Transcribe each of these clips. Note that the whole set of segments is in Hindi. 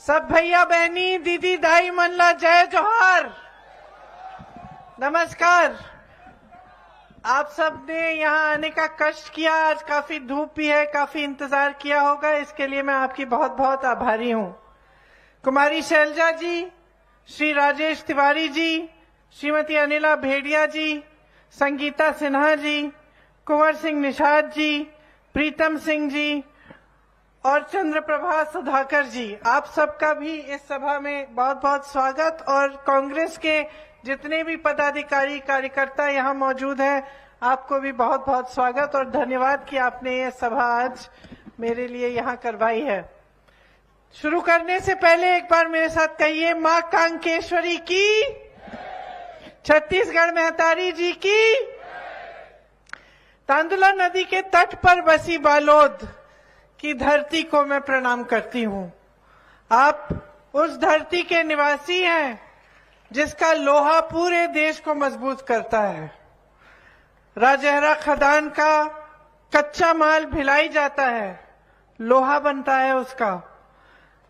सब भैया बहनी दीदी दाई मनला जय जोहार। नमस्कार। आप सब ने यहाँ आने का कष्ट किया, आज काफी धूप भी है, काफी इंतजार किया होगा, इसके लिए मैं आपकी बहुत बहुत आभारी हूँ। कुमारी शैलजा जी, श्री राजेश तिवारी जी, श्रीमती अनिला भेड़िया जी, संगीता सिन्हा जी, कुंवर सिंह निषाद जी, प्रीतम सिंह जी और चंद्रप्रभा सुधाकर जी, आप सबका भी इस सभा में बहुत बहुत स्वागत। और कांग्रेस के जितने भी पदाधिकारी कार्यकर्ता यहाँ मौजूद हैं, आपको भी बहुत बहुत स्वागत और धन्यवाद कि आपने ये सभा आज मेरे लिए यहाँ करवाई है। शुरू करने से पहले एक बार मेरे साथ कहिए, माँ कांकेश्वरी की, छत्तीसगढ़ महतारी जी की। तांदुला नदी के तट पर बसी बालोद की धरती को मैं प्रणाम करती हूँ। आप उस धरती के निवासी हैं जिसका लोहा पूरे देश को मजबूत करता है। राजहरा खदान का कच्चा माल भिलाई जाता है, लोहा बनता है उसका।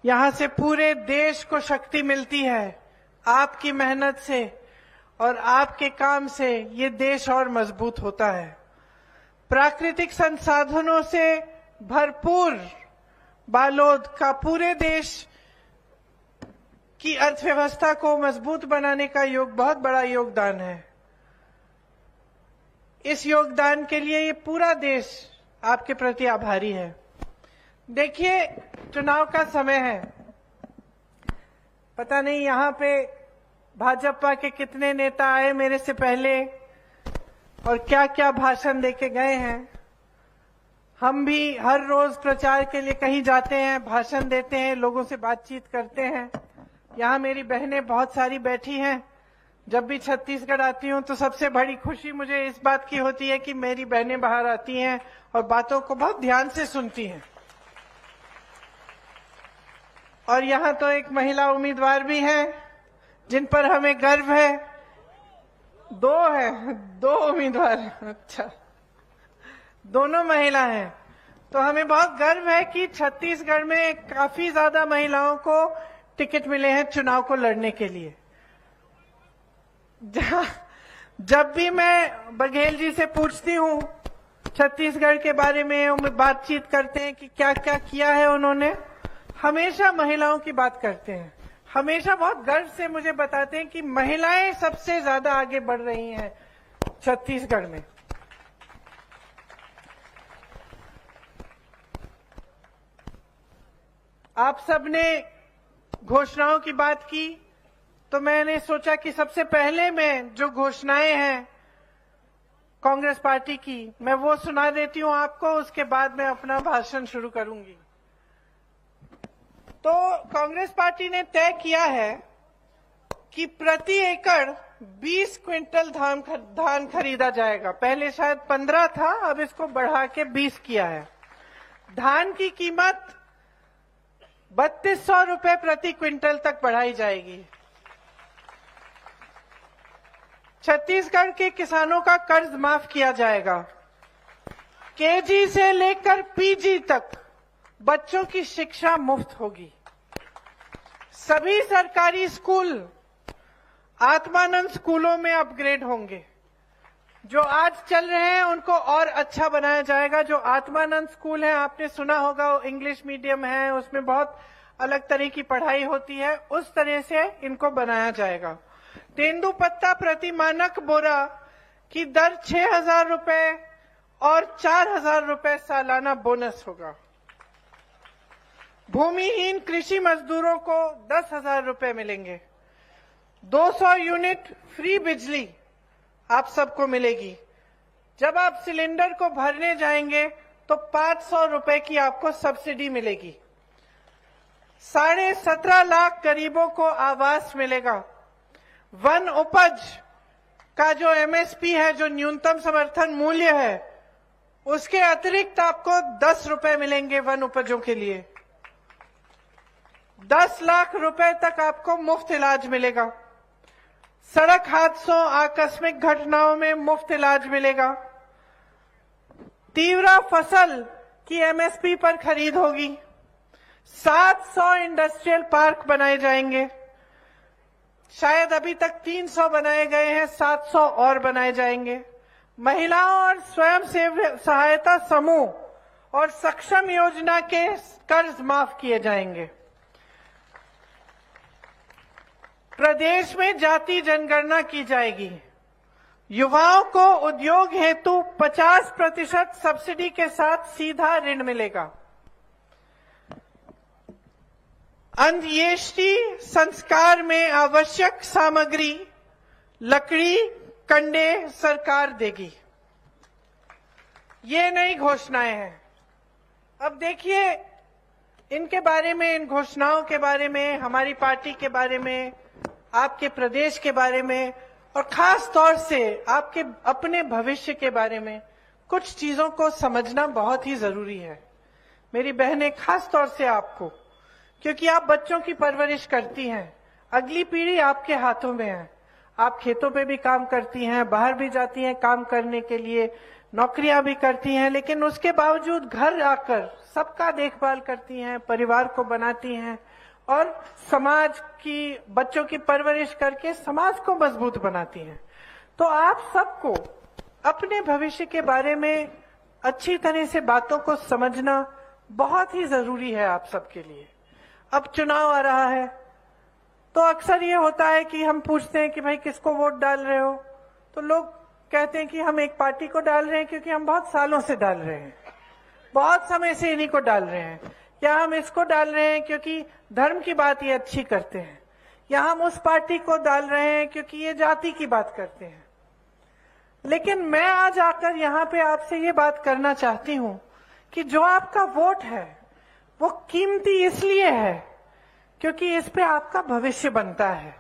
यहाँ से पूरे देश को शक्ति मिलती है। आपकी मेहनत से और आपके काम से ये देश और मजबूत होता है। प्राकृतिक संसाधनों से भरपूर बालोद का पूरे देश की अर्थव्यवस्था को मजबूत बनाने का बहुत बड़ा योगदान है। इस योगदान के लिए ये पूरा देश आपके प्रति आभारी है। देखिए, चुनाव का समय है। पता नहीं यहाँ पे भाजपा के कितने नेता आए मेरे से पहले और क्या क्या भाषण देके गए हैं। हम भी हर रोज प्रचार के लिए कहीं जाते हैं, भाषण देते हैं, लोगों से बातचीत करते हैं। यहाँ मेरी बहनें बहुत सारी बैठी हैं। जब भी छत्तीसगढ़ आती हूँ तो सबसे बड़ी खुशी मुझे इस बात की होती है कि मेरी बहनें बाहर आती हैं और बातों को बहुत ध्यान से सुनती हैं। और यहाँ तो एक महिला उम्मीदवार भी हैं जिन पर हमें गर्व है। दो उम्मीदवार हैं। अच्छा, दोनों महिला हैं। तो हमें बहुत गर्व है कि छत्तीसगढ़ में काफी ज्यादा महिलाओं को टिकट मिले हैं चुनाव को लड़ने के लिए। जब भी मैं बघेल जी से पूछती हूँ छत्तीसगढ़ के बारे में, बातचीत करते हैं कि क्या क्या किया है उन्होंने, हमेशा महिलाओं की बात करते हैं। हमेशा बहुत गर्व से मुझे बताते हैं कि महिलाएं सबसे ज्यादा आगे बढ़ रही हैं छत्तीसगढ़ में। आप सबने घोषणाओं की बात की, तो मैंने सोचा कि सबसे पहले मैं जो घोषणाएं हैं कांग्रेस पार्टी की, मैं वो सुना देती हूं आपको, उसके बाद मैं अपना भाषण शुरू करूंगी। तो कांग्रेस पार्टी ने तय किया है कि प्रति एकड़ 20 क्विंटल धान खरीदा जाएगा। पहले शायद 15 था, अब इसको बढ़ा के 20 किया है। धान की कीमत 3200 रुपए प्रति क्विंटल तक बढ़ाई जाएगी। छत्तीसगढ़ के किसानों का कर्ज माफ किया जाएगा। केजी से लेकर पीजी तक बच्चों की शिक्षा मुफ्त होगी। सभी सरकारी स्कूल आत्मानंद स्कूलों में अपग्रेड होंगे। जो आज चल रहे हैं उनको और अच्छा बनाया जाएगा। जो आत्मानंद स्कूल है, आपने सुना होगा, वो इंग्लिश मीडियम है, उसमें बहुत अलग तरह की पढ़ाई होती है, उस तरह से इनको बनाया जाएगा। तेंदुपत्ता प्रति मानक बोरा की दर 6000 रुपए और 4000 रुपए सालाना बोनस होगा। भूमिहीन कृषि मजदूरों को 10,000 रुपए मिलेंगे। 200 यूनिट फ्री बिजली आप सबको मिलेगी। जब आप सिलेंडर को भरने जाएंगे तो 500 रुपए की आपको सब्सिडी मिलेगी। 17.5 लाख गरीबों को आवास मिलेगा। वन उपज का जो एमएसपी है, जो न्यूनतम समर्थन मूल्य है, उसके अतिरिक्त आपको 10 रुपए मिलेंगे वन उपजों के लिए। 10 लाख रुपए तक आपको मुफ्त इलाज मिलेगा। सड़क हादसों, आकस्मिक घटनाओं में मुफ्त इलाज मिलेगा। तीव्र फसल की एमएसपी पर खरीद होगी। 700 इंडस्ट्रियल पार्क बनाए जाएंगे। शायद अभी तक 300 बनाए गए हैं, 700 और बनाए जाएंगे। महिलाओं और स्वयं सहायता समूह और सक्षम योजना के कर्ज माफ किए जाएंगे। प्रदेश में जाति जनगणना की जाएगी। युवाओं को उद्योग हेतु 50% सब्सिडी के साथ सीधा ऋण मिलेगा। अंत्येष्टि संस्कार में आवश्यक सामग्री लकड़ी कंडे सरकार देगी। ये नई घोषणाएं हैं। अब देखिए, इनके बारे में, इन घोषणाओं के बारे में, हमारी पार्टी के बारे में, आपके प्रदेश के बारे में और खास तौर से आपके अपने भविष्य के बारे में कुछ चीजों को समझना बहुत ही जरूरी है। मेरी बहनें, खास तौर से आपको, क्योंकि आप बच्चों की परवरिश करती हैं। अगली पीढ़ी आपके हाथों में है। आप खेतों पे भी काम करती हैं, बाहर भी जाती हैं काम करने के लिए, नौकरियां भी करती हैं, लेकिन उसके बावजूद घर आकर सबका देखभाल करती हैं, परिवार को बनाती हैं और समाज की, बच्चों की परवरिश करके समाज को मजबूत बनाती हैं। तो आप सबको अपने भविष्य के बारे में अच्छी तरह से बातों को समझना बहुत ही जरूरी है आप सबके लिए। अब चुनाव आ रहा है तो अक्सर ये होता है कि हम पूछते हैं कि भाई किसको वोट डाल रहे हो, तो लोग कहते हैं कि हम एक पार्टी को डाल रहे हैं क्योंकि हम बहुत सालों से डाल रहे हैं, बहुत समय से इन्हीं को डाल रहे हैं, या हम इसको डाल रहे हैं क्योंकि धर्म की बात ये अच्छी करते हैं, या हम उस पार्टी को डाल रहे हैं क्योंकि ये जाति की बात करते हैं। लेकिन मैं आज आकर यहाँ पे आपसे ये बात करना चाहती हूँ कि जो आपका वोट है वो कीमती इसलिए है क्योंकि इस पे आपका भविष्य बनता है।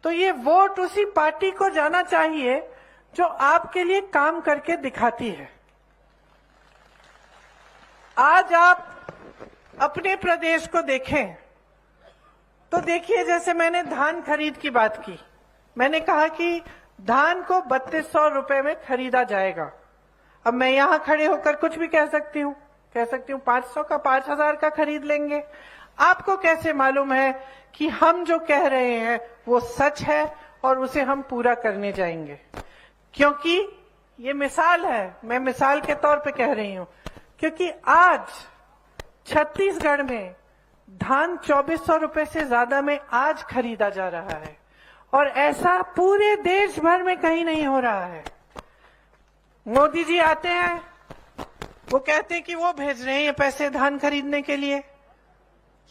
तो ये वोट उसी पार्टी को जाना चाहिए जो आपके लिए काम करके दिखाती है। आज आप अपने प्रदेश को देखें तो देखिए, जैसे मैंने धान खरीद की बात की, मैंने कहा कि धान को 3200 रुपए में खरीदा जाएगा। अब मैं यहां खड़े होकर कुछ भी कह सकती हूँ 500 का, 5000 का खरीद लेंगे। आपको कैसे मालूम है कि हम जो कह रहे हैं वो सच है और उसे हम पूरा करने जाएंगे? क्योंकि ये मिसाल है, मैं मिसाल के तौर पे कह रही हूं, क्योंकि आज छत्तीसगढ़ में धान 2400 रुपए से ज्यादा में आज खरीदा जा रहा है और ऐसा पूरे देश भर में कहीं नहीं हो रहा है। मोदी जी आते हैं, वो कहते हैं कि वो भेज रहे हैं ये पैसे धान खरीदने के लिए,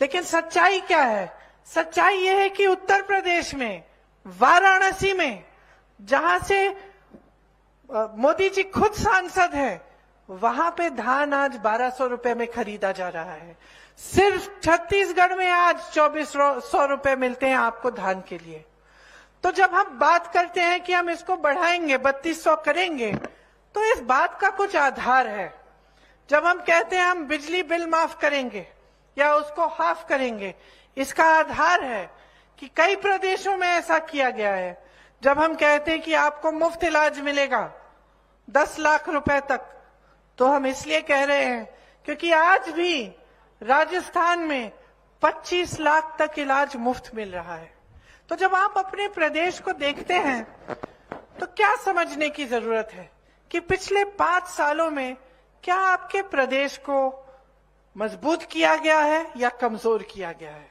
लेकिन सच्चाई क्या है? सच्चाई ये है कि उत्तर प्रदेश में, वाराणसी में, जहां से मोदी जी खुद सांसद हैं, वहां पे धान आज 1200 रुपए में खरीदा जा रहा है। सिर्फ छत्तीसगढ़ में आज 2400 रुपए मिलते हैं आपको धान के लिए। तो जब हम बात करते हैं कि हम इसको बढ़ाएंगे, 3200 करेंगे, तो इस बात का कुछ आधार है। जब हम कहते हैं हम बिजली बिल माफ करेंगे या उसको हाफ करेंगे, इसका आधार है कि कई प्रदेशों में ऐसा किया गया है। जब हम कहते हैं कि आपको मुफ्त इलाज मिलेगा 10 लाख रुपए तक, तो हम इसलिए कह रहे हैं क्योंकि आज भी राजस्थान में 25 लाख तक इलाज मुफ्त मिल रहा है। तो जब आप अपने प्रदेश को देखते हैं तो क्या समझने की जरूरत है कि पिछले 5 सालों में क्या आपके प्रदेश को मजबूत किया गया है या कमजोर किया गया है?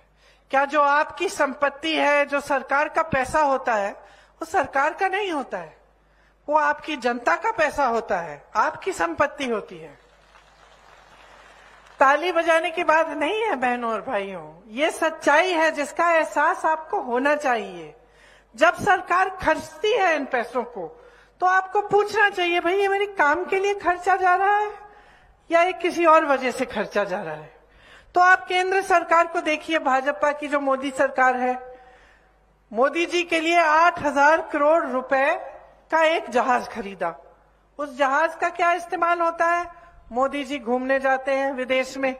क्या जो आपकी संपत्ति है, जो सरकार का पैसा होता है, वो सरकार का नहीं होता है, वो आपकी जनता का पैसा होता है, आपकी संपत्ति होती है। ताली बजाने की बात नहीं है बहनों और भाइयों, ये सच्चाई है जिसका एहसास आपको होना चाहिए। जब सरकार खर्चती है इन पैसों को तो आपको पूछना चाहिए, भाई ये मेरे काम के लिए खर्चा जा रहा है या ये किसी और वजह से खर्चा जा रहा है? तो आप केंद्र सरकार को देखिए, भाजपा की जो मोदी सरकार है, मोदी जी के लिए 8000 करोड़ रुपए का एक जहाज खरीदा। उस जहाज का क्या इस्तेमाल होता है? मोदी जी घूमने जाते हैं विदेश में,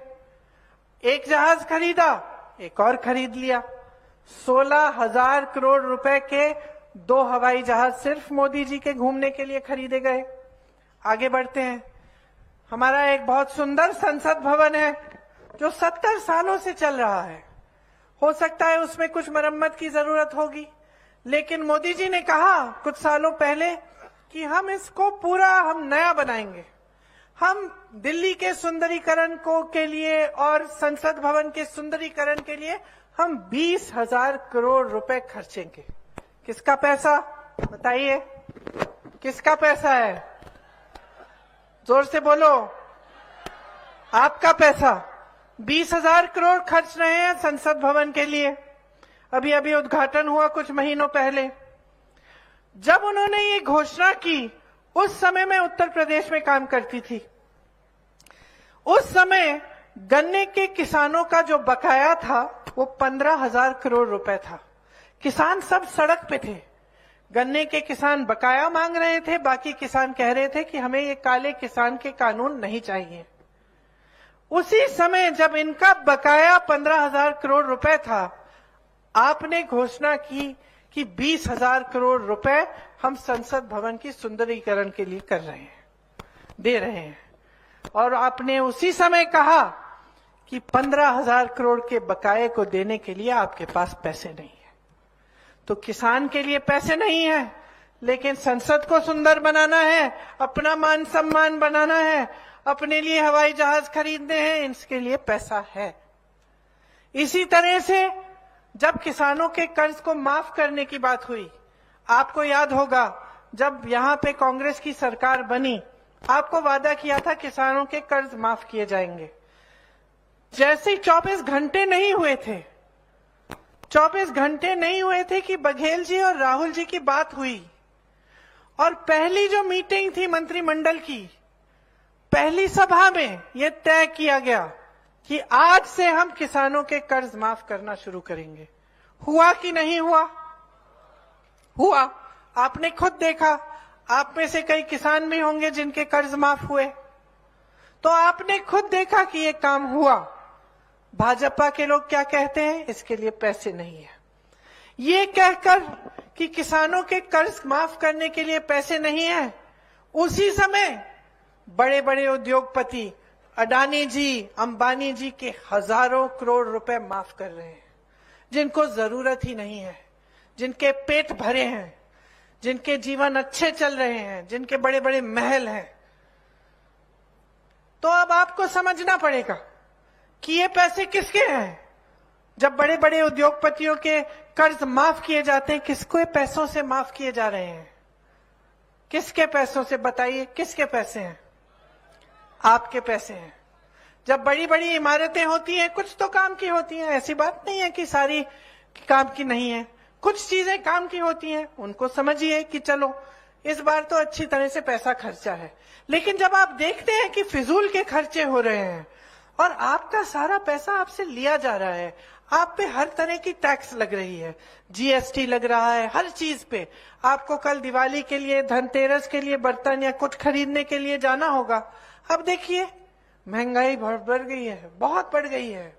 एक जहाज खरीदा, एक और खरीद लिया। 16,000 करोड़ रुपए के 2 हवाई जहाज सिर्फ मोदी जी के घूमने के लिए खरीदे गए। आगे बढ़ते हैं, हमारा एक बहुत सुंदर संसद भवन है, जो 70 सालों से चल रहा है। हो सकता है उसमें कुछ मरम्मत की जरूरत होगी, लेकिन मोदी जी ने कहा कुछ सालों पहले कि हम इसको पूरा हम नया बनाएंगे। हम दिल्ली के सुंदरीकरण को के लिए और संसद भवन के सुंदरीकरण के लिए हम 20,000 करोड़ रुपए खर्चेंगे। किसका पैसा बताइए, किसका पैसा है? जोर से बोलो, आपका पैसा। 20,000 करोड़ खर्च रहे हैं संसद भवन के लिए। अभी अभी उद्घाटन हुआ कुछ महीनों पहले। जब उन्होंने ये घोषणा की, उस समय मैं उत्तर प्रदेश में काम करती थी। उस समय गन्ने के किसानों का जो बकाया था वो 15,000 करोड़ रुपए था। किसान सब सड़क पे थे। गन्ने के किसान बकाया मांग रहे थे, बाकी किसान कह रहे थे कि हमें ये काले किसान के कानून नहीं चाहिए। उसी समय जब इनका बकाया 15,000 करोड़ रुपए था, आपने घोषणा की कि 20,000 करोड़ रुपए हम संसद भवन की सुंदरीकरण के लिए कर रहे हैं, दे रहे हैं। और आपने उसी समय कहा कि 15,000 करोड़ के बकाये को देने के लिए आपके पास पैसे नहीं है। तो किसान के लिए पैसे नहीं है, लेकिन संसद को सुंदर बनाना है, अपना मान सम्मान बनाना है, अपने लिए हवाई जहाज खरीदने हैं, इसके लिए पैसा है। इसी तरह से जब किसानों के कर्ज को माफ करने की बात हुई, आपको याद होगा जब यहां पे कांग्रेस की सरकार बनी, आपको वादा किया था किसानों के कर्ज माफ किए जाएंगे। जैसे 24 घंटे नहीं हुए थे, 24 घंटे नहीं हुए थे कि बघेल जी और राहुल जी की बात हुई, और पहली जो मीटिंग थी मंत्रिमंडल की, पहली सभा में यह तय किया गया कि आज से हम किसानों के कर्ज माफ करना शुरू करेंगे। हुआ कि नहीं हुआ? हुआ। आपने खुद देखा, आप में से कई किसान भी होंगे जिनके कर्ज माफ हुए, तो आपने खुद देखा कि ये काम हुआ। भाजपा के लोग क्या कहते हैं? इसके लिए पैसे नहीं है। ये कहकर कि किसानों के कर्ज माफ करने के लिए पैसे नहीं है, उसी समय बड़े बड़े उद्योगपति अडानी जी, अंबानी जी के हजारों करोड़ रुपए माफ कर रहे हैं, जिनको जरूरत ही नहीं है, जिनके पेट भरे हैं, जिनके जीवन अच्छे चल रहे हैं, जिनके बड़े बड़े महल हैं। तो अब आपको समझना पड़ेगा कि ये पैसे किसके हैं। जब बड़े बड़े उद्योगपतियों के कर्ज माफ किए जाते हैं, किसको पैसों से माफ किए जा रहे हैं? किसके पैसों से? बताइए, किसके पैसे हैं? आपके पैसे हैं। जब बड़ी बड़ी इमारतें होती हैं, कुछ तो काम की होती हैं, ऐसी बात नहीं है कि सारी काम की नहीं है, कुछ चीजें काम की होती हैं, उनको समझिए कि चलो इस बार तो अच्छी तरह से पैसा खर्चा है। लेकिन जब आप देखते हैं कि फिजूल के खर्चे हो रहे हैं और आपका सारा पैसा आपसे लिया जा रहा है, आप पे हर तरह की टैक्स लग रही है, जीएसटी लग रहा है हर चीज पे। आपको कल दिवाली के लिए, धनतेरस के लिए बर्तन या कुछ खरीदने के लिए जाना होगा। अब देखिए महंगाई बढ़ गई है, बहुत बढ़ गई है।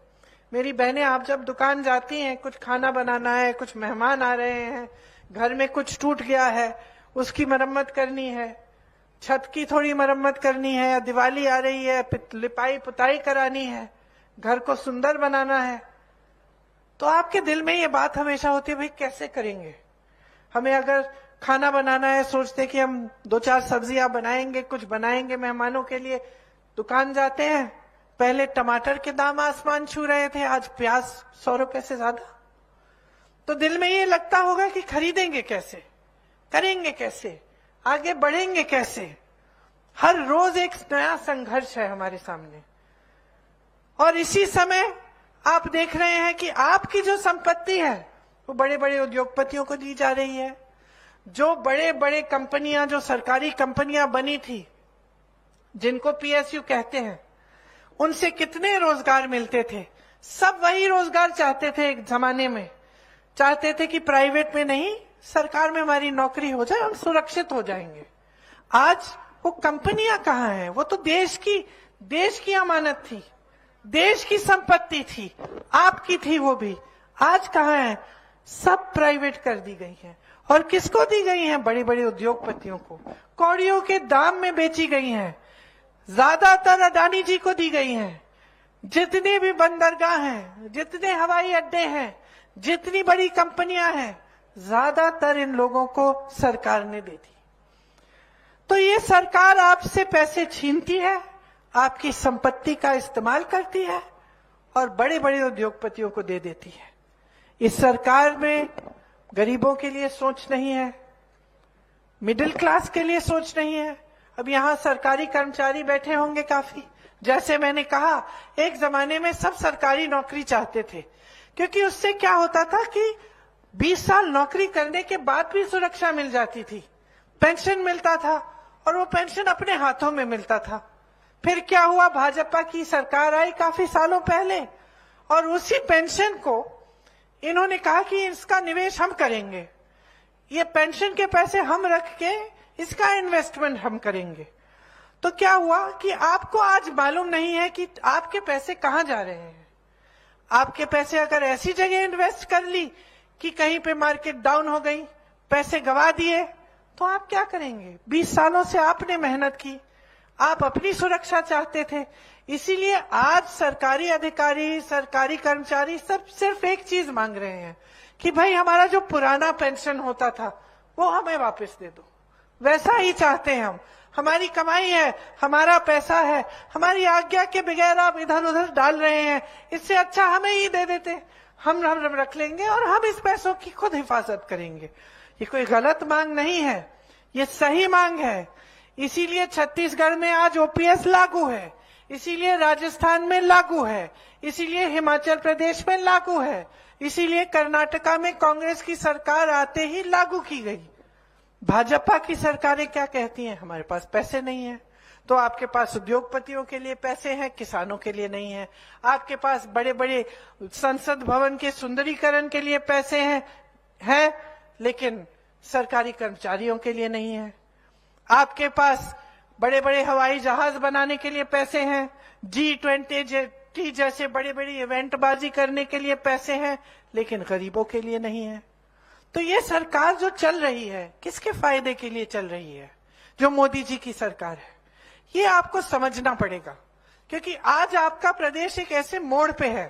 मेरी बहनें, आप जब दुकान जाती हैं, कुछ खाना बनाना है, कुछ मेहमान आ रहे हैं, घर में कुछ टूट गया है, उसकी मरम्मत करनी है, छत की थोड़ी मरम्मत करनी है, या दिवाली आ रही है, लिपाई पुताई करानी है, घर को सुंदर बनाना है, तो आपके दिल में ये बात हमेशा होती है, भाई कैसे करेंगे। हमें अगर खाना बनाना है, सोचते कि हम 2-4 सब्जियां बनाएंगे, कुछ बनाएंगे मेहमानों के लिए, दुकान जाते हैं, पहले टमाटर के दाम आसमान छू रहे थे, आज प्याज 100 रुपए से ज्यादा। तो दिल में ये लगता होगा कि खरीदेंगे कैसे, करेंगे कैसे, आगे बढ़ेंगे कैसे। हर रोज एक नया संघर्ष है हमारे सामने। और इसी समय आप देख रहे हैं कि आपकी जो संपत्ति है वो बड़े बड़े उद्योगपतियों को दी जा रही है। जो बड़े बड़े कंपनियां, जो सरकारी कंपनियां बनी थी, जिनको पीएसयू कहते हैं, उनसे कितने रोजगार मिलते थे। सब वही रोजगार चाहते थे, एक जमाने में चाहते थे कि प्राइवेट में नहीं, सरकार में हमारी नौकरी हो जाए, हम सुरक्षित हो जाएंगे। आज वो कंपनियां कहाँ हैं? वो तो देश की अमानत थी, देश की संपत्ति थी, आपकी थी वो भी। आज कहाँ है? सब प्राइवेट कर दी गई है। और किसको दी गई है? बड़े बड़े उद्योगपतियों को, कौड़ियों के दाम में बेची गई हैं। ज्यादातर अडानी जी को दी गई हैं। जितने भी बंदरगाह हैं, जितने हवाई अड्डे हैं, जितनी बड़ी कंपनियां हैं, ज्यादातर इन लोगों को सरकार ने दे दी। तो ये सरकार आपसे पैसे छीनती है, आपकी संपत्ति का इस्तेमाल करती है और बड़े बड़े उद्योगपतियों को दे देती है। इस सरकार में गरीबों के लिए सोच नहीं है, मिडिल क्लास के लिए सोच नहीं है। अब यहां सरकारी कर्मचारी बैठे होंगे काफी, जैसे मैंने कहा एक जमाने में सब सरकारी नौकरी चाहते थे, क्योंकि उससे क्या होता था कि 20 साल नौकरी करने के बाद भी सुरक्षा मिल जाती थी, पेंशन मिलता था और वो पेंशन अपने हाथों में मिलता था। फिर क्या हुआ, भाजपा की सरकार आई काफी सालों पहले और उसी पेंशन को इन्होंने कहा कि इसका निवेश हम करेंगे, ये पेंशन के पैसे हम रख के इसका इन्वेस्टमेंट हम करेंगे। तो क्या हुआ कि आपको आज मालूम नहीं है कि आपके पैसे कहां जा रहे हैं। आपके पैसे अगर ऐसी जगह इन्वेस्ट कर ली कि कहीं पे मार्केट डाउन हो गई, पैसे गवा दिए, तो आप क्या करेंगे? 20 सालों से आपने मेहनत की, आप अपनी सुरक्षा चाहते थे, इसीलिए आज सरकारी अधिकारी, सरकारी कर्मचारी सब सिर्फ एक चीज मांग रहे हैं कि भाई हमारा जो पुराना पेंशन होता था वो हमें वापस दे दो। वैसा ही चाहते हैं हम, हमारी कमाई है, हमारा पैसा है, हमारी आज्ञा के बगैर आप इधर उधर डाल रहे हैं, इससे अच्छा हमें ही दे देते, हम रख लेंगे और हम इस पैसों की खुद हिफाजत करेंगे। ये कोई गलत मांग नहीं है, ये सही मांग है। इसीलिए छत्तीसगढ़ में आज ओपीएस लागू है, इसीलिए राजस्थान में लागू है, इसीलिए हिमाचल प्रदेश में लागू है, इसीलिए कर्नाटका में कांग्रेस की सरकार आते ही लागू की गई। भाजपा की सरकारें क्या कहती हैं? हमारे पास पैसे नहीं है। तो आपके पास उद्योगपतियों के लिए पैसे हैं, किसानों के लिए नहीं है। आपके पास बड़े बड़े संसद भवन के सुंदरीकरण के लिए पैसे हैं, लेकिन सरकारी कर्मचारियों के लिए नहीं है। आपके पास बड़े बड़े हवाई जहाज बनाने के लिए पैसे हैं, G20 जैसे बड़ी बड़ी इवेंटबाजी करने के लिए पैसे हैं, लेकिन गरीबों के लिए नहीं है। तो ये सरकार जो चल रही है किसके फायदे के लिए चल रही है? जो मोदी जी की सरकार है, ये आपको समझना पड़ेगा, क्योंकि आज आपका प्रदेश एक ऐसे मोड़ पे है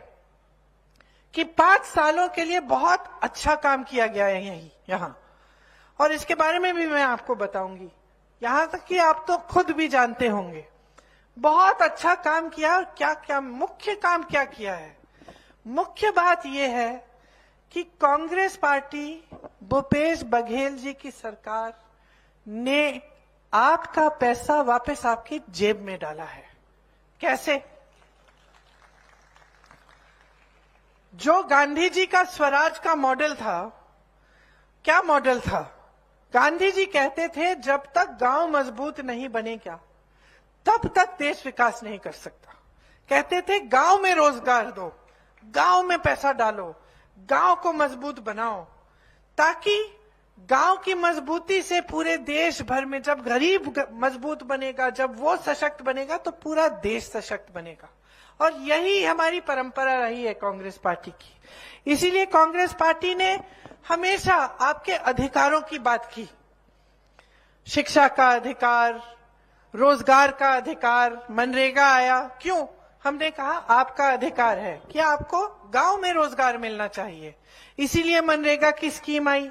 कि 5 सालों के लिए बहुत अच्छा काम किया गया है यहाँ, और इसके बारे में भी मैं आपको बताऊंगी। यहां तक कि आप तो खुद भी जानते होंगे बहुत अच्छा काम किया। और क्या क्या मुख्य काम क्या किया है? मुख्य बात यह है कि कांग्रेस पार्टी, भूपेश बघेल जी की सरकार ने आपका पैसा वापस आपकी जेब में डाला है। कैसे? जो गांधी जी का स्वराज का मॉडल था, क्या मॉडल था? गांधी जी कहते थे जब तक गांव मजबूत नहीं बनेगा तब तक देश विकास नहीं कर सकता। कहते थे गांव में रोजगार दो, गांव में पैसा डालो, गांव को मजबूत बनाओ, ताकि गांव की मजबूती से पूरे देश भर में, जब गरीब मजबूत बनेगा, जब वो सशक्त बनेगा, तो पूरा देश सशक्त बनेगा। और यही हमारी परंपरा रही है कांग्रेस पार्टी की। इसीलिए कांग्रेस पार्टी ने हमेशा आपके अधिकारों की बात की। शिक्षा का अधिकार, रोजगार का अधिकार, मनरेगा आया। क्यों? हमने कहा आपका अधिकार है कि आपको गांव में रोजगार मिलना चाहिए, इसीलिए मनरेगा की स्कीम आई।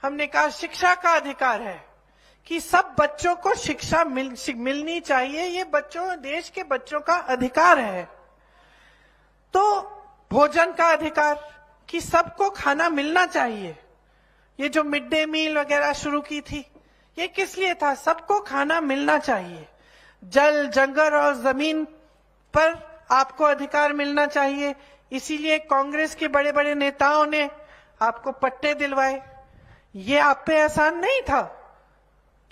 हमने कहा शिक्षा का अधिकार है कि सब बच्चों को शिक्षा मिलनी चाहिए, ये देश के बच्चों का अधिकार है। तो भोजन का अधिकार कि सबको खाना मिलना चाहिए। ये जो मिड डे मील वगैरह शुरू की थी, ये किस लिए था? सबको खाना मिलना चाहिए। जल, जंगल और जमीन पर आपको अधिकार मिलना चाहिए, इसीलिए कांग्रेस के बड़े बड़े नेताओं ने आपको पट्टे दिलवाए। ये आप पे एहसान नहीं था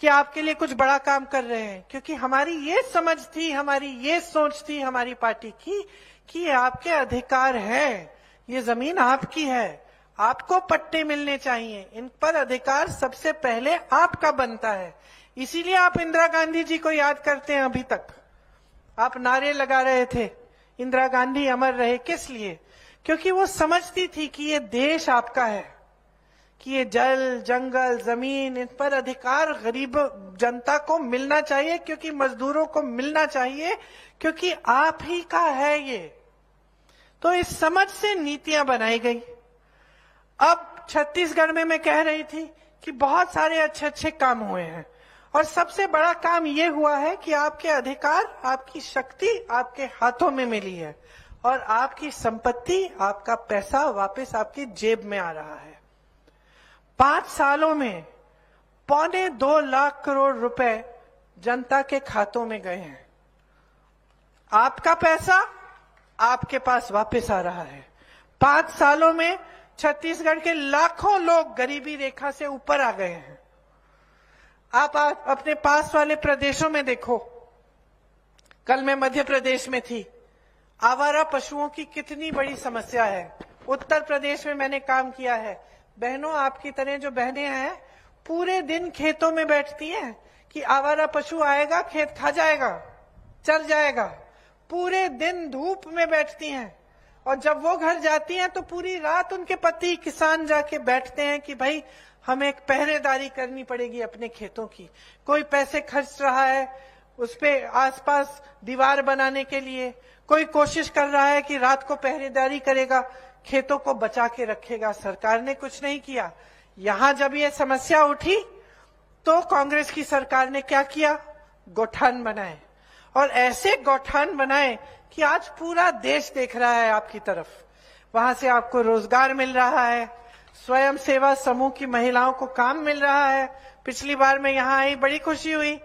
कि आपके लिए कुछ बड़ा काम कर रहे हैं, क्योंकि हमारी ये समझ थी, हमारी ये सोच थी हमारी पार्टी की कि ये आपके अधिकार है, ये जमीन आपकी है, आपको पट्टे मिलने चाहिए, इन पर अधिकार सबसे पहले आपका बनता है। इसीलिए आप इंदिरा गांधी जी को याद करते हैं। अभी तक आप नारे लगा रहे थे इंदिरा गांधी अमर रहे, किस लिए? क्योंकि वो समझती थी कि ये देश आपका है, कि ये जल, जंगल, जमीन, इन पर अधिकार गरीब जनता को मिलना चाहिए, क्योंकि मजदूरों को मिलना चाहिए, क्योंकि आप ही का है ये। तो इस समझ से नीतियां बनाई गई। अब छत्तीसगढ़ में मैं कह रही थी कि बहुत सारे अच्छे अच्छे काम हुए हैं, और सबसे बड़ा काम ये हुआ है कि आपके अधिकार, आपकी शक्ति आपके हाथों में मिली है, और आपकी संपत्ति, आपका पैसा वापस आपकी जेब में आ रहा है। 5 सालों में 1.25 लाख करोड़ रुपए जनता के खातों में गए हैं। आपका पैसा आपके पास वापस आ रहा है। 5 सालों में छत्तीसगढ़ के लाखों लोग गरीबी रेखा से ऊपर आ गए हैं। आप अपने पास वाले प्रदेशों में देखो। कल मैं मध्य प्रदेश में थी। आवारा पशुओं की कितनी बड़ी समस्या है। उत्तर प्रदेश में मैंने काम किया है। बहनों, आपकी तरह जो बहनें हैं पूरे दिन खेतों में बैठती हैं कि आवारा पशु आएगा, खेत खा जाएगा, चल जाएगा। पूरे दिन धूप में बैठती हैं, और जब वो घर जाती हैं तो पूरी रात उनके पति किसान जाके बैठते हैं कि भाई हमें एक पहरेदारी करनी पड़ेगी अपने खेतों की। कोई पैसे खर्च रहा है उस पे आसपास दीवार बनाने के लिए, कोई कोशिश कर रहा है कि रात को पहरेदारी करेगा, खेतों को बचा के रखेगा। सरकार ने कुछ नहीं किया। यहां जब ये समस्या उठी तो कांग्रेस की सरकार ने क्या किया? गौठान बनाए, और ऐसे गौठान बनाए कि आज पूरा देश देख रहा है आपकी तरफ। वहां से आपको रोजगार मिल रहा है, स्वयं सेवा समूह की महिलाओं को काम मिल रहा है। पिछली बार मैं यहाँ आई, बड़ी खुशी हुई।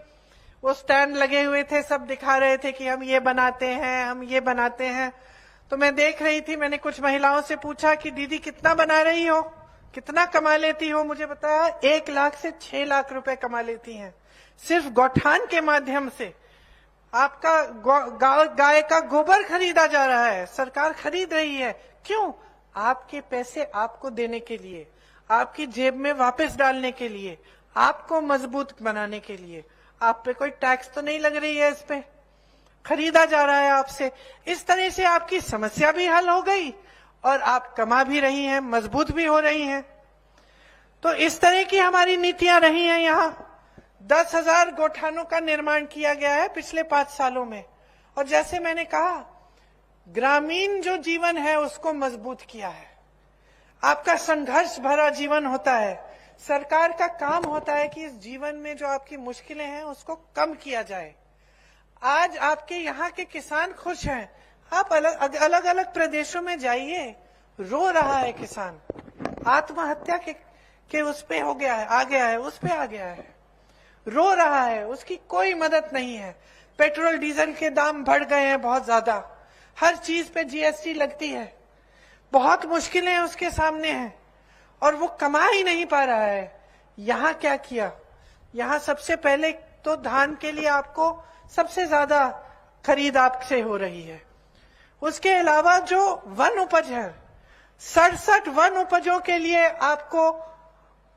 वो स्टैंड लगे हुए थे, सब दिखा रहे थे कि हम ये बनाते हैं, हम ये बनाते हैं। तो मैं देख रही थी, मैंने कुछ महिलाओं से पूछा कि दीदी कितना बना रही हो, कितना कमा लेती हो? मुझे बताया 1 लाख से 6 लाख रुपए कमा लेती हैं, सिर्फ गौठान के माध्यम से। आपका गाय का गोबर खरीदा जा रहा है, सरकार खरीद रही है। क्यों? आपके पैसे आपको देने के लिए, आपकी जेब में वापस डालने के लिए, आपको मजबूत बनाने के लिए। आप पे कोई टैक्स तो नहीं लग रही है, इस पे खरीदा जा रहा है आपसे। इस तरह से आपकी समस्या भी हल हो गई और आप कमा भी रही हैं, मजबूत भी हो रही हैं। तो इस तरह की हमारी नीतियां रही हैं। यहाँ 10,000 गौठानों का निर्माण किया गया है पिछले 5 सालों में। और जैसे मैंने कहा, ग्रामीण जो जीवन है उसको मजबूत किया है। आपका संघर्ष भरा जीवन होता है, सरकार का काम होता है कि इस जीवन में जो आपकी मुश्किलें हैं उसको कम किया जाए। आज आपके यहाँ के किसान खुश हैं। आप अलग अलग प्रदेशों में जाइए, रो रहा है किसान, आत्महत्या के उस पे हो गया है, आ गया है, उस पे आ गया है, रो रहा है, उसकी कोई मदद नहीं है। पेट्रोल डीजल के दाम बढ़ गए हैं बहुत ज्यादा, हर चीज पे जीएसटी लगती है, बहुत मुश्किलें उसके सामने हैं और वो कमा ही नहीं पा रहा है। यहाँ क्या किया? यहाँ सबसे पहले तो धान के लिए आपको सबसे ज्यादा खरीद आपसे हो रही है। उसके अलावा जो वन उपज है, 67 वन उपजों के लिए आपको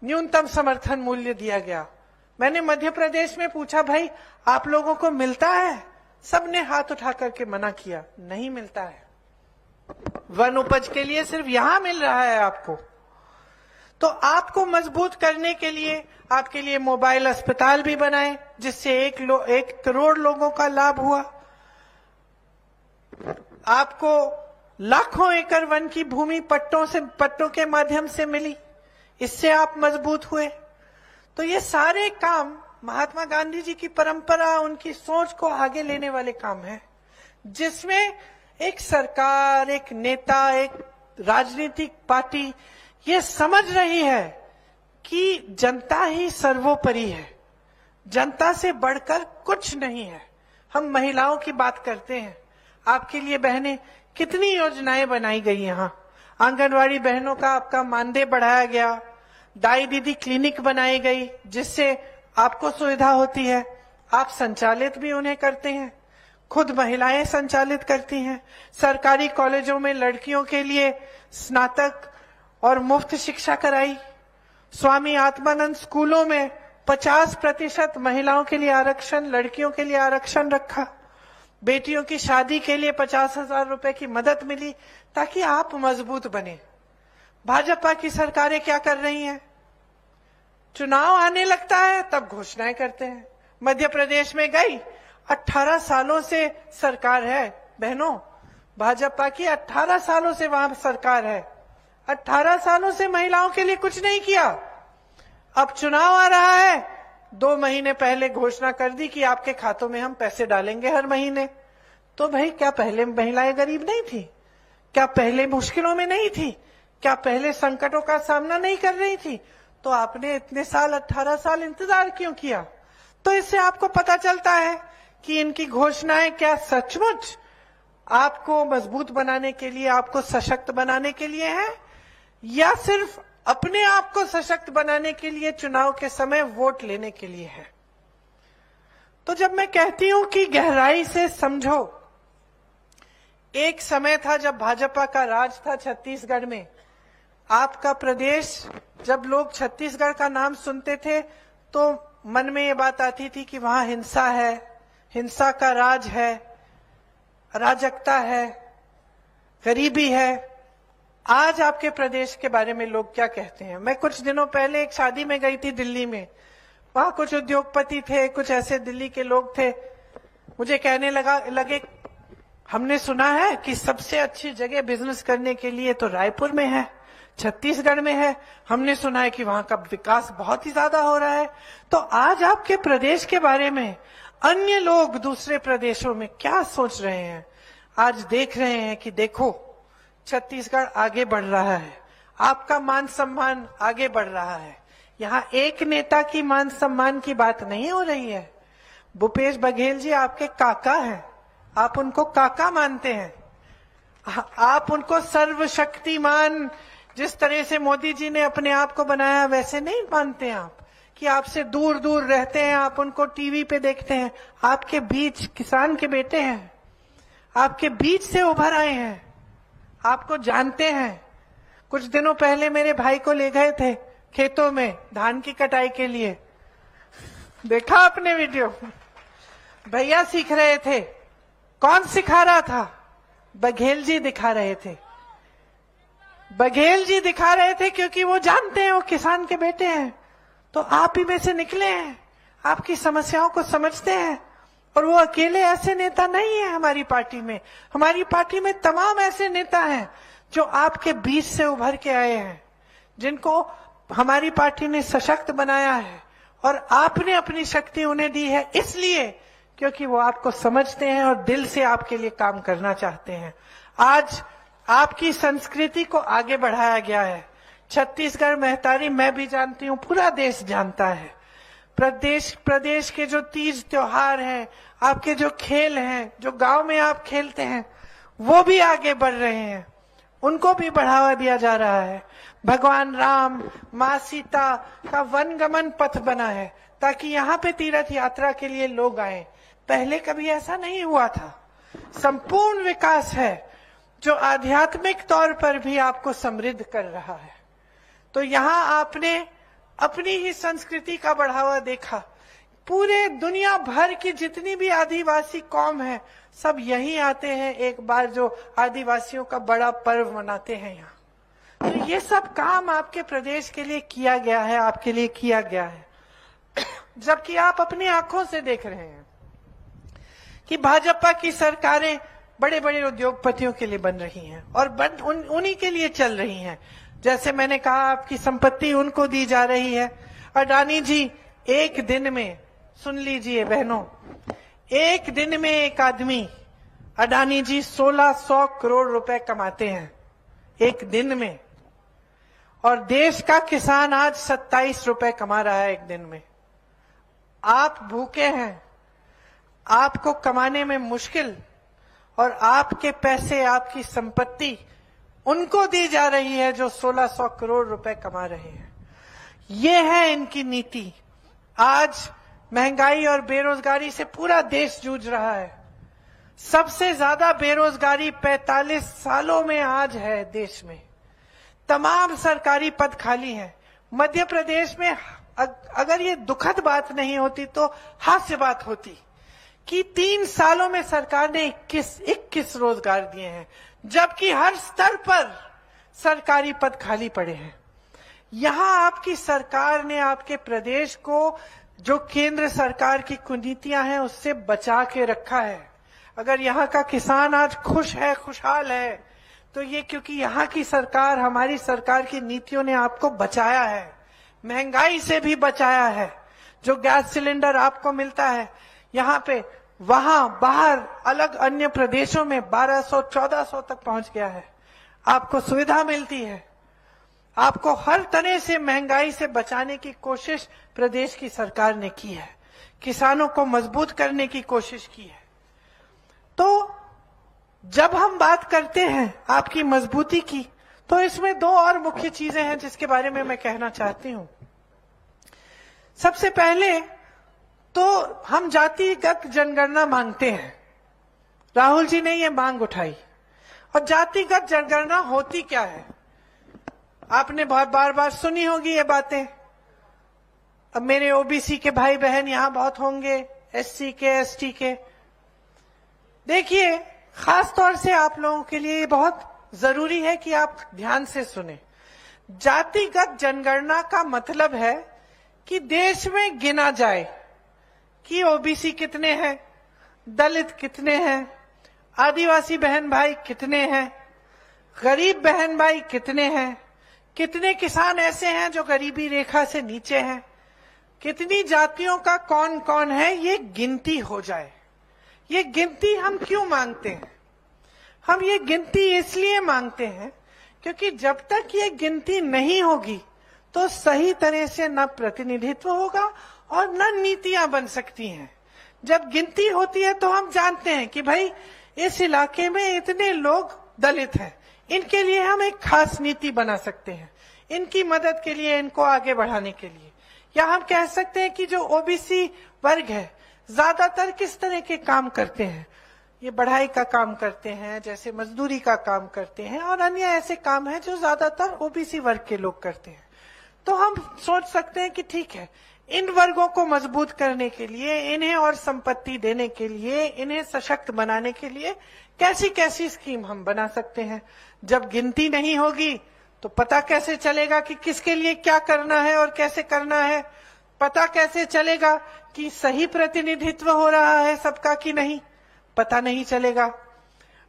न्यूनतम समर्थन मूल्य दिया गया। मैंने मध्य प्रदेश में पूछा, भाई आप लोगों को मिलता है? सबने हाथ उठा करके मना किया, नहीं मिलता है। वन उपज के लिए सिर्फ यहां मिल रहा है आपको। तो आपको मजबूत करने के लिए आपके लिए मोबाइल अस्पताल भी बनाए, जिससे 1 करोड़ लोगों का लाभ हुआ। आपको लाखों एकड़ वन की भूमि पट्टों के माध्यम से मिली, इससे आप मजबूत हुए। तो ये सारे काम महात्मा गांधी जी की परंपरा, उनकी सोच को आगे लेने वाले काम हैं, जिसमें एक सरकार, एक नेता, एक राजनीतिक पार्टी ये समझ रही है कि जनता ही सर्वोपरि है, जनता से बढ़कर कुछ नहीं है। हम महिलाओं की बात करते हैं, आपके लिए बहनें कितनी योजनाएं बनाई गई। यहाँ आंगनवाड़ी बहनों का आपका मानदेय बढ़ाया गया, दाई दीदी क्लिनिक बनाई गई, जिससे आपको सुविधा होती है। आप संचालित भी उन्हें करते हैं, खुद महिलाएं संचालित करती हैं। सरकारी कॉलेजों में लड़कियों के लिए स्नातक और मुफ्त शिक्षा कराई। स्वामी आत्मानंद स्कूलों में 50% महिलाओं के लिए आरक्षण, लड़कियों के लिए आरक्षण रखा। बेटियों की शादी के लिए 50,000 रुपए की मदद मिली, ताकि आप मजबूत बने। भाजपा की सरकारें क्या कर रही हैं? चुनाव आने लगता है तब घोषणाएं करते हैं। मध्य प्रदेश में गई, 18 सालों से सरकार है बहनों, भाजपा की 18 सालों से वहां सरकार है। 18 सालों से महिलाओं के लिए कुछ नहीं किया। अब चुनाव आ रहा है, 2 महीने पहले घोषणा कर दी कि आपके खातों में हम पैसे डालेंगे हर महीने। तो भाई, क्या पहले महिलाएं गरीब नहीं थी? क्या पहले मुश्किलों में नहीं थी? क्या पहले संकटों का सामना नहीं कर रही थी? तो आपने इतने साल, 18 साल इंतजार क्यों किया? तो इससे आपको पता चलता है कि इनकी घोषणाएं क्या सचमुच आपको मजबूत बनाने के लिए, आपको सशक्त बनाने के लिए है, या सिर्फ अपने आप को सशक्त बनाने के लिए, चुनाव के समय वोट लेने के लिए है। तो जब मैं कहती हूं कि गहराई से समझो, एक समय था जब भाजपा का राज था छत्तीसगढ़ में। आपका प्रदेश, जब लोग छत्तीसगढ़ का नाम सुनते थे तो मन में ये बात आती थी कि वहां हिंसा है, हिंसा का राज है, अराजकता है, गरीबी है। आज आपके प्रदेश के बारे में लोग क्या कहते हैं? मैं कुछ दिनों पहले एक शादी में गई थी दिल्ली में। वहां कुछ उद्योगपति थे, कुछ ऐसे दिल्ली के लोग थे। मुझे कहने लगे हमने सुना है कि सबसे अच्छी जगह बिजनेस करने के लिए तो रायपुर में है, छत्तीसगढ़ में है। हमने सुना है कि वहां का विकास बहुत ही ज्यादा हो रहा है। तो आज आपके प्रदेश के बारे में अन्य लोग दूसरे प्रदेशों में क्या सोच रहे हैं? आज देख रहे हैं कि देखो, छत्तीसगढ़ आगे बढ़ रहा है, आपका मान सम्मान आगे बढ़ रहा है। यहाँ एक नेता की मान सम्मान की बात नहीं हो रही है। भूपेश बघेल जी आपके काका हैं, आप उनको काका मानते हैं, आप उनको सर्वशक्तिमान, जिस तरह से मोदी जी ने अपने आप को बनाया वैसे नहीं मानते आप, कि आपसे दूर दूर रहते हैं, आप उनको टीवी पे देखते हैं। आपके बीच किसान के बेटे हैं, आपके बीच से उभर आए हैं, आपको जानते हैं। कुछ दिनों पहले मेरे भाई को ले गए थे खेतों में धान की कटाई के लिए, देखा आपने वीडियो? भैया सीख रहे थे। कौन सिखा रहा था? बघेल जी दिखा रहे थे। बघेल जी दिखा रहे थे क्योंकि वो जानते हैं वो किसान के बेटे हैं। तो आप ही में से निकले हैं, आपकी समस्याओं को समझते हैं। और वो अकेले ऐसे नेता नहीं है हमारी पार्टी में। हमारी पार्टी में तमाम ऐसे नेता हैं जो आपके बीच से उभर के आए हैं, जिनको हमारी पार्टी ने सशक्त बनाया है। और आपने अपनी शक्ति उन्हें दी है इसलिए क्योंकि वो आपको समझते हैं और दिल से आपके लिए काम करना चाहते हैं। आज आपकी संस्कृति को आगे बढ़ाया गया है। छत्तीसगढ़ महतारी मैं भी जानती हूँ, पूरा देश जानता है। प्रदेश के जो तीज त्योहार हैं, आपके जो खेल हैं, जो गांव में आप खेलते हैं, वो भी आगे बढ़ रहे हैं, उनको भी बढ़ावा दिया जा रहा है। भगवान राम, माँ सीता का वनगमन पथ बना है ताकि यहाँ पे तीर्थ यात्रा के लिए लोग आए। पहले कभी ऐसा नहीं हुआ था। संपूर्ण विकास है जो आध्यात्मिक तौर पर भी आपको समृद्ध कर रहा है। तो यहाँ आपने अपनी ही संस्कृति का बढ़ावा देखा। पूरे दुनिया भर की जितनी भी आदिवासी कौम है, सब यहीं आते हैं एक बार, जो आदिवासियों का बड़ा पर्व मनाते हैं यहाँ। तो ये सब काम आपके प्रदेश के लिए किया गया है, आपके लिए किया गया है। जबकि आप अपनी आंखों से देख रहे हैं कि भाजपा की सरकारें बड़े बड़े उद्योगपतियों के लिए बन रही हैं और उन्हीं के लिए चल रही हैं। जैसे मैंने कहा, आपकी संपत्ति उनको दी जा रही है। अडानी जी एक दिन में, सुन लीजिए बहनों, एक दिन में एक आदमी, अडानी जी 1600 करोड़ रुपए कमाते हैं एक दिन में। और देश का किसान आज 27 रुपए कमा रहा है एक दिन में। आप भूखे हैं, आपको कमाने में मुश्किल, और आपके पैसे, आपकी संपत्ति उनको दी जा रही है जो 1600 करोड़ रुपए कमा रहे हैं। ये है इनकी नीति। आज महंगाई और बेरोजगारी से पूरा देश जूझ रहा है। सबसे ज्यादा बेरोजगारी 45 सालों में आज है देश में। तमाम सरकारी पद खाली हैं। मध्य प्रदेश में अगर ये दुखद बात नहीं होती तो हास्य बात होती कि 3 सालों में सरकार ने 21 रोजगार दिए हैं, जबकि हर स्तर पर सरकारी पद खाली पड़े हैं। यहां आपकी सरकार ने आपके प्रदेश को जो केंद्र सरकार की कुनीतियां हैं उससे बचा के रखा है। अगर यहाँ का किसान आज खुश है, खुशहाल है, तो ये क्योंकि यहाँ की सरकार, हमारी सरकार की नीतियों ने आपको बचाया है, महंगाई से भी बचाया है। जो गैस सिलेंडर आपको मिलता है यहाँ पे, वहां बाहर अलग अन्य प्रदेशों में 1200-1400 तक पहुंच गया है। आपको सुविधा मिलती है। आपको हर तरह से महंगाई से बचाने की कोशिश प्रदेश की सरकार ने की है, किसानों को मजबूत करने की कोशिश की है। तो जब हम बात करते हैं आपकी मजबूती की, तो इसमें दो और मुख्य चीजें हैं जिसके बारे में मैं कहना चाहती हूं। सबसे पहले तो हम जातिगत जनगणना मांगते हैं, राहुल जी ने ये मांग उठाई। और जातिगत जनगणना होती क्या है, आपने बहुत बार सुनी होगी ये बातें। अब मेरे ओबीसी के भाई बहन यहां बहुत होंगे, एससी के, एसटी के। देखिए, खास तौर से आप लोगों के लिए ये बहुत जरूरी है कि आप ध्यान से सुने। जातिगत जनगणना का मतलब है कि देश में गिना जाए कि ओबीसी कितने हैं, दलित कितने हैं, आदिवासी बहन भाई कितने हैं, गरीब बहन भाई कितने हैं, कितने किसान ऐसे हैं जो गरीबी रेखा से नीचे हैं, कितनी जातियों का कौन कौन है, ये गिनती हो जाए। ये गिनती हम क्यों मांगते हैं? हम ये गिनती इसलिए मांगते हैं क्योंकि जब तक ये गिनती नहीं होगी तो सही तरह से न प्रतिनिधित्व होगा और न नीतियां बन सकती हैं। जब गिनती होती है तो हम जानते हैं कि भाई इस इलाके में इतने लोग दलित हैं, इनके लिए हम एक खास नीति बना सकते हैं, इनकी मदद के लिए, इनको आगे बढ़ाने के लिए। या हम कह सकते हैं कि जो ओबीसी वर्ग है ज्यादातर किस तरह के काम करते हैं, ये बढ़ाई का काम करते हैं, जैसे मजदूरी का काम करते हैं और अन्य ऐसे काम हैं जो ज्यादातर ओबीसी वर्ग के लोग करते हैं। तो हम सोच सकते हैं कि ठीक है, इन वर्गों को मजबूत करने के लिए, इन्हें और संपत्ति देने के लिए, इन्हें सशक्त बनाने के लिए कैसी कैसी स्कीम हम बना सकते हैं। जब गिनती नहीं होगी तो पता कैसे चलेगा कि किसके लिए क्या करना है और कैसे करना है? पता कैसे चलेगा कि सही प्रतिनिधित्व हो रहा है सबका कि नहीं? पता नहीं चलेगा।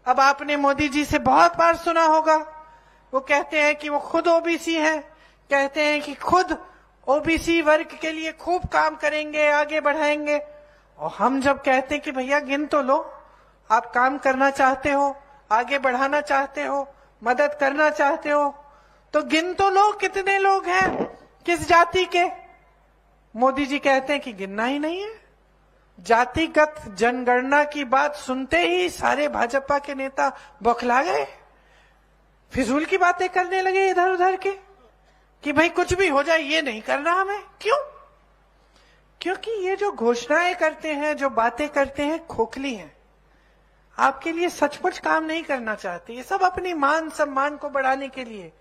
अब आपने मोदी जी से बहुत बार सुना होगा, वो कहते हैं कि वो खुद ओबीसी हैं, कहते हैं कि खुद ओबीसी वर्ग के लिए खूब काम करेंगे, आगे बढ़ाएंगे। और हम जब कहते हैं कि भैया गिन तो लो, आप काम करना चाहते हो, आगे बढ़ाना चाहते हो, मदद करना चाहते हो, तो गिन तो लो कितने लोग हैं, किस जाति के। मोदी जी कहते हैं कि गिनना ही नहीं है। जातिगत जनगणना की बात सुनते ही सारे भाजपा के नेता बौखला गए, फिजूल की बातें करने लगे इधर उधर के कि भाई कुछ भी हो जाए ये नहीं करना हमें। क्यों? क्योंकि ये जो घोषणाएं करते हैं, जो बातें करते हैं, खोखली हैं, आपके लिए सचमुच काम नहीं करना चाहते। ये सब अपनी मान सम्मान को बढ़ाने के लिए,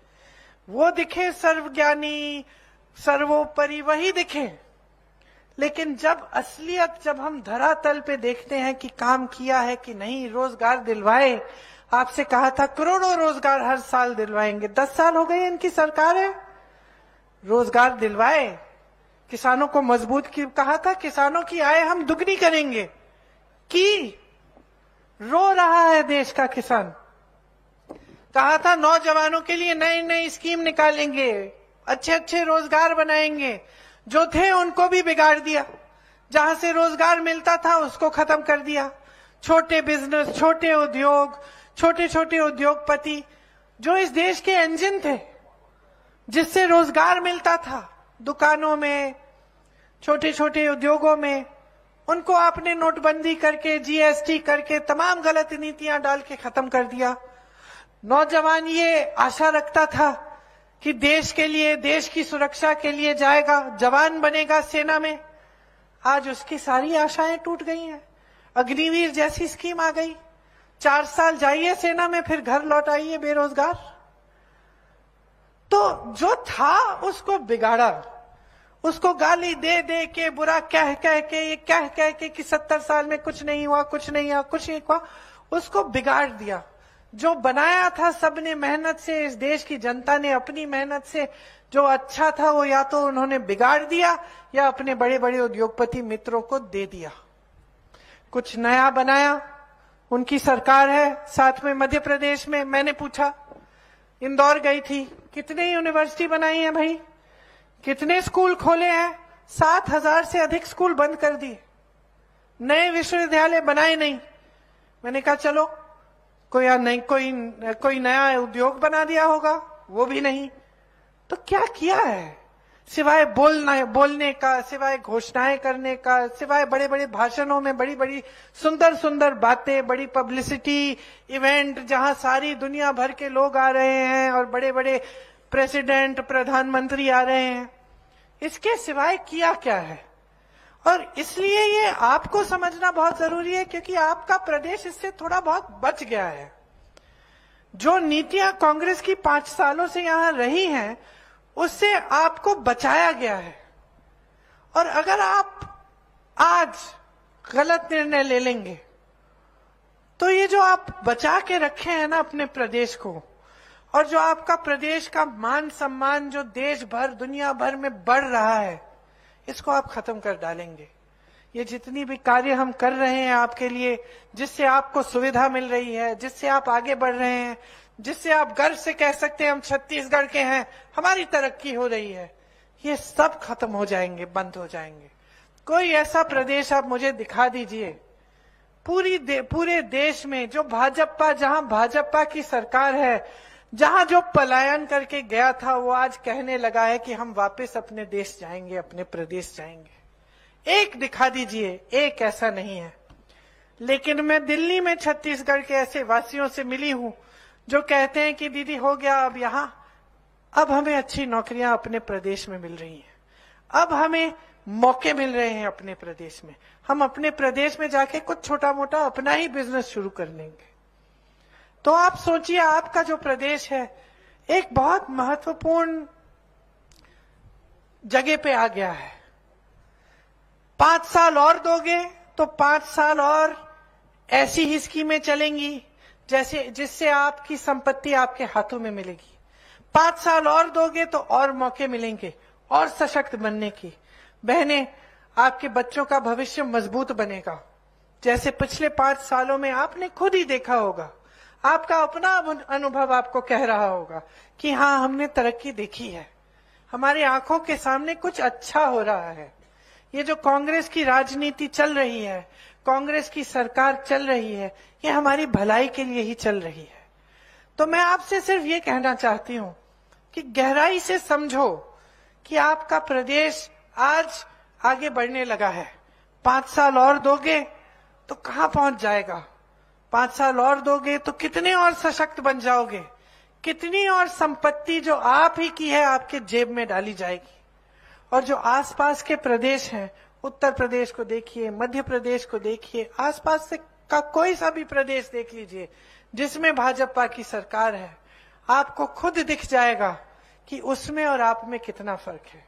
वो दिखे सर्वज्ञानी, सर्वोपरि वही दिखे। लेकिन जब असलियत, जब हम धरातल पे देखते हैं कि काम किया है कि नहीं, रोजगार दिलवाए, आपसे कहा था करोड़ों रोजगार हर साल दिलवाएंगे, 10 साल हो गए इनकी सरकार है, रोजगार दिलवाए, किसानों को मजबूत की, कहा था किसानों की आय हम दुगनी करेंगे, की रो रहा है देश का किसान। कहा था नौजवानों के लिए नई नई स्कीम निकालेंगे, अच्छे अच्छे रोजगार बनाएंगे, जो थे उनको भी बिगाड़ दिया, जहां से रोजगार मिलता था उसको खत्म कर दिया। छोटे बिजनेस, छोटे उद्योग, छोटे छोटे उद्योगपति जो इस देश के इंजन थे, जिससे रोजगार मिलता था दुकानों में, छोटे छोटे उद्योगों में, उनको आपने नोटबंदी करके, जीएसटी करके, तमाम गलत नीतियां डाल के खत्म कर दिया। नौजवान ये आशा रखता था कि देश के लिए, देश की सुरक्षा के लिए जाएगा, जवान बनेगा सेना में। आज उसकी सारी आशाएं टूट गई हैं। अग्निवीर जैसी स्कीम आ गई, 4 साल जाइए सेना में, फिर घर लौट आइए बेरोजगार। तो जो था उसको बिगाड़ा, उसको गाली दे दे के, बुरा कह कह के, ये कह कह के कि 70 साल में कुछ नहीं हुआ, कुछ नहीं हुआ, कुछ नहीं हुआ, उसको बिगाड़ दिया। जो बनाया था सबने मेहनत से, इस देश की जनता ने अपनी मेहनत से जो अच्छा था वो या तो उन्होंने बिगाड़ दिया या अपने बड़े बड़े उद्योगपति मित्रों को दे दिया। कुछ नया बनाया, उनकी सरकार है। साथ में मध्य प्रदेश में मैंने पूछा, इंदौर गई थी, कितने यूनिवर्सिटी बनाई है भाई, कितने स्कूल खोले हैं? 7,000 से अधिक स्कूल बंद कर दिए, नए विश्वविद्यालय बनाए नहीं। मैंने कहा चलो कोई नया उद्योग बना दिया होगा, वो भी नहीं। तो क्या किया है सिवाय बोलने का, सिवाय घोषणाएं करने का, सिवाय बड़े बड़े भाषणों में बड़ी बड़ी सुंदर सुंदर बातें, बड़ी पब्लिसिटी इवेंट जहां सारी दुनिया भर के लोग आ रहे हैं और बड़े बड़े प्रेसिडेंट, प्रधानमंत्री आ रहे हैं, इसके सिवाय किया क्या है? और इसलिए ये आपको समझना बहुत जरूरी है, क्योंकि आपका प्रदेश इससे थोड़ा बहुत बच गया है। जो नीतियां कांग्रेस की 5 सालों से यहां रही हैं, उससे आपको बचाया गया है। और अगर आप आज गलत निर्णय ले लेंगे तो ये जो आप बचा के रखे हैं ना अपने प्रदेश को, और जो आपका प्रदेश का मान सम्मान जो देश भर दुनिया भर में बढ़ रहा है, इसको आप खत्म कर डालेंगे। ये जितनी भी कार्य हम कर रहे हैं आपके लिए, जिससे आपको सुविधा मिल रही है, जिससे आप आगे बढ़ रहे हैं, जिससे आप गर्व से कह सकते हैं हम छत्तीसगढ़ के हैं, हमारी तरक्की हो रही है, ये सब खत्म हो जाएंगे, बंद हो जाएंगे। कोई ऐसा प्रदेश आप मुझे दिखा दीजिए पूरे देश में जहां भाजपा की सरकार है, जहां जो पलायन करके गया था वो आज कहने लगा है कि हम वापस अपने देश जाएंगे, अपने प्रदेश जाएंगे। एक दिखा दीजिए, एक ऐसा नहीं है। लेकिन मैं दिल्ली में छत्तीसगढ़ के ऐसे वासियों से मिली हूं जो कहते हैं कि दीदी हो गया अब हमें अच्छी नौकरियां अपने प्रदेश में मिल रही हैं, अब हमें मौके मिल रहे हैं अपने प्रदेश में, हम अपने प्रदेश में जाके कुछ छोटा मोटा अपना ही बिजनेस शुरू कर लेंगे। तो आप सोचिए, आपका जो प्रदेश है एक बहुत महत्वपूर्ण जगह पे आ गया है। 5 साल और दोगे तो 5 साल और ऐसी ही स्कीमें चलेंगी जिससे आपकी संपत्ति आपके हाथों में मिलेगी। 5 साल और दोगे तो और मौके मिलेंगे और सशक्त बनने की। बहनें, आपके बच्चों का भविष्य मजबूत बनेगा। जैसे पिछले 5 सालों में आपने खुद ही देखा होगा, आपका अपना अनुभव आपको कह रहा होगा कि हाँ, हमने तरक्की देखी है, हमारी आंखों के सामने कुछ अच्छा हो रहा है। ये जो कांग्रेस की राजनीति चल रही है, कांग्रेस की सरकार चल रही है, ये हमारी भलाई के लिए ही चल रही है। तो मैं आपसे सिर्फ ये कहना चाहती हूं कि गहराई से समझो कि आपका प्रदेश आज आगे बढ़ने लगा है। 5 साल और दोगे तो कहां पहुंच जाएगा? 5 साल और दोगे तो कितने और सशक्त बन जाओगे, कितनी और संपत्ति जो आप ही की है आपके जेब में डाली जाएगी। और जो आसपास के प्रदेश हैं, उत्तर प्रदेश को देखिए, मध्य प्रदेश को देखिए, आसपास से का कोई सा भी प्रदेश देख लीजिए जिसमें भाजपा की सरकार है, आपको खुद दिख जाएगा कि उसमें और आप में कितना फर्क है।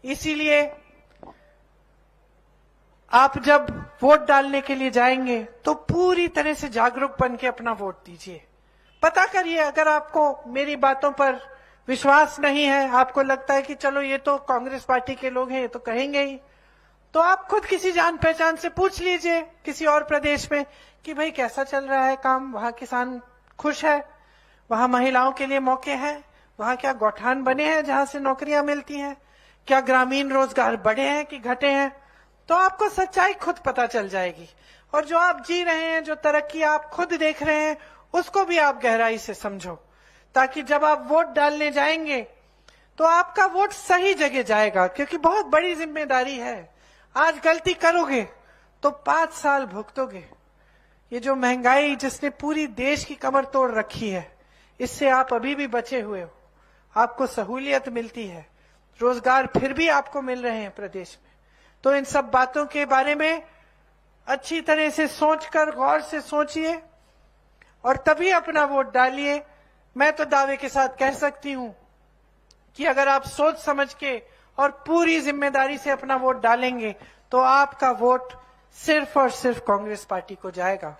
इसीलिए आप जब वोट डालने के लिए जाएंगे तो पूरी तरह से जागरूक बन के अपना वोट दीजिए। पता करिए, अगर आपको मेरी बातों पर विश्वास नहीं है, आपको लगता है कि चलो ये तो कांग्रेस पार्टी के लोग हैं, ये तो कहेंगे ही, तो आप खुद किसी जान पहचान से पूछ लीजिए किसी और प्रदेश में कि भाई कैसा चल रहा है काम, वहां किसान खुश है, वहां महिलाओं के लिए मौके हैं, वहां क्या गौठान बने हैं जहां से नौकरियां मिलती हैं, क्या ग्रामीण रोजगार बढ़े हैं कि घटे हैं। तो आपको सच्चाई खुद पता चल जाएगी। और जो आप जी रहे हैं, जो तरक्की आप खुद देख रहे हैं, उसको भी आप गहराई से समझो, ताकि जब आप वोट डालने जाएंगे तो आपका वोट सही जगह जाएगा। क्योंकि बहुत बड़ी जिम्मेदारी है, आज गलती करोगे तो 5 साल भुगतोगे। ये जो महंगाई जिसने पूरी देश की कमर तोड़ रखी है, इससे आप अभी भी बचे हुए हो, आपको सहूलियत मिलती है, रोजगार फिर भी आपको मिल रहे हैं प्रदेश में। तो इन सब बातों के बारे में अच्छी तरह से सोचकर, गौर से सोचिए और तभी अपना वोट डालिए। मैं तो दावे के साथ कह सकती हूं कि अगर आप सोच समझ के और पूरी जिम्मेदारी से अपना वोट डालेंगे तो आपका वोट सिर्फ और सिर्फ कांग्रेस पार्टी को जाएगा।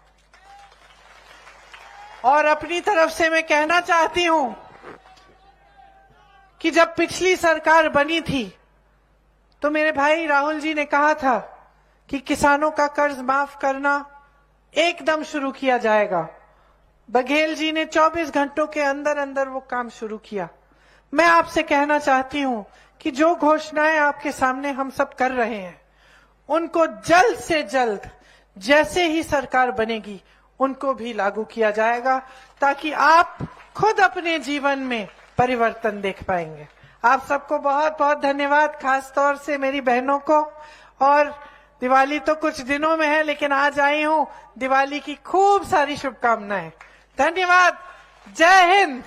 और अपनी तरफ से मैं कहना चाहती हूं कि जब पिछली सरकार बनी थी तो मेरे भाई राहुल जी ने कहा था कि किसानों का कर्ज माफ करना एकदम शुरू किया जाएगा। बघेल जी ने 24 घंटों के अंदर अंदर वो काम शुरू किया। मैं आपसे कहना चाहती हूं कि जो घोषणाएं आपके सामने हम सब कर रहे हैं उनको जल्द से जल्द जैसे ही सरकार बनेगी उनको भी लागू किया जाएगा, ताकि आप खुद अपने जीवन में परिवर्तन देख पाएंगे। आप सबको बहुत बहुत धन्यवाद, खास तौर से मेरी बहनों को। और दिवाली तो कुछ दिनों में है, लेकिन आज आई हूं, दिवाली की खूब सारी शुभकामनाएं। धन्यवाद। जय हिंद।